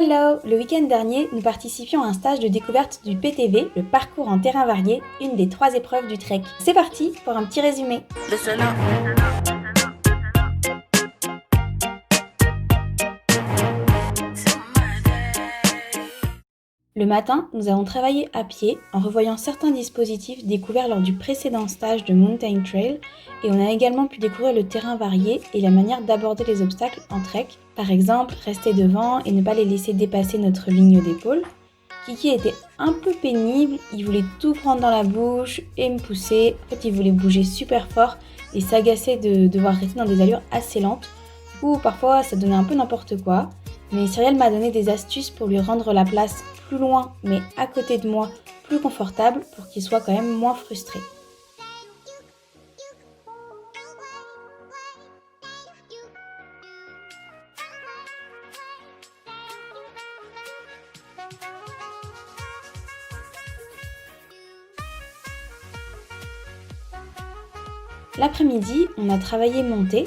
Hello! Le week-end dernier, nous participions à un stage de découverte du PTV, le parcours en terrain varié, une des 3 épreuves du trek. C'est parti pour un petit résumé. Le matin, nous avons travaillé à pied en revoyant certains dispositifs découverts lors du précédent stage de Mountain Trail et on a également pu découvrir le terrain varié et la manière d'aborder les obstacles en trek. Par exemple, rester devant et ne pas les laisser dépasser notre ligne d'épaule. Kiki était un peu pénible, il voulait tout prendre dans la bouche et me pousser. En fait, il voulait bouger super fort et s'agaçait de devoir rester dans des allures assez lentes ou parfois ça donnait un peu n'importe quoi. Mais Cyrielle m'a donné des astuces pour lui rendre la place plus loin, mais à côté de moi, plus confortable pour qu'il soit quand même moins frustré. L'après-midi, on a travaillé montée.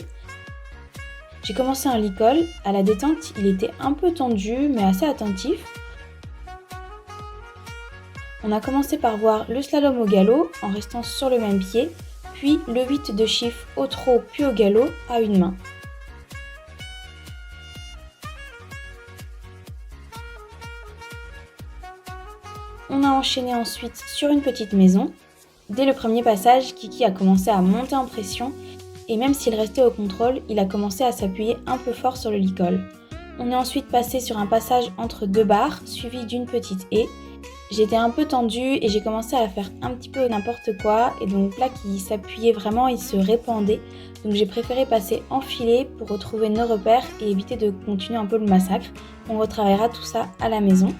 J'ai commencé un licol. À la détente, il était un peu tendu, mais assez attentif. On a commencé par voir le slalom au galop en restant sur le même pied, puis le 8 de chiffre au trot puis au galop à une main. On a enchaîné ensuite sur une petite maison. Dès le premier passage, Kiki a commencé à monter en pression et même s'il restait au contrôle, il a commencé à s'appuyer un peu fort sur le licol. On est ensuite passé sur un passage entre 2 barres suivi d'une petite haie. J'étais un peu tendue et j'ai commencé à faire un petit peu n'importe quoi et donc là qui s'appuyait vraiment, il se répandait. Donc j'ai préféré passer en filet pour retrouver nos repères et éviter de continuer un peu le massacre. On retravaillera tout ça à la maison.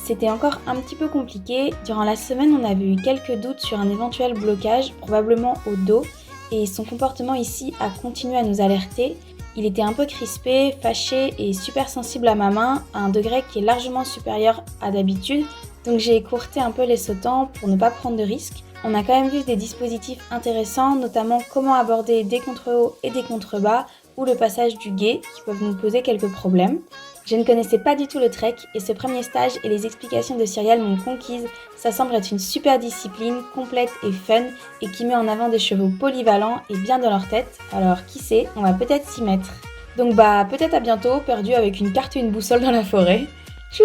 C'était encore un petit peu compliqué. Durant la semaine, on avait eu quelques doutes sur un éventuel blocage, probablement au dos, et son comportement ici a continué à nous alerter. Il était un peu crispé, fâché et super sensible à ma main, à un degré qui est largement supérieur à d'habitude, donc j'ai écourté un peu les sautants pour ne pas prendre de risques. On a quand même vu des dispositifs intéressants, notamment comment aborder des contre-hauts et des contre-bas, ou le passage du gué, qui peuvent nous poser quelques problèmes. Je ne connaissais pas du tout le trek et ce premier stage et les explications de Cyrielle m'ont conquise. Ça semble être une super discipline, complète et fun et qui met en avant des chevaux polyvalents et bien dans leur tête. Alors qui sait, on va peut-être s'y mettre. Donc peut-être à bientôt, perdu avec une carte et une boussole dans la forêt. Tchou!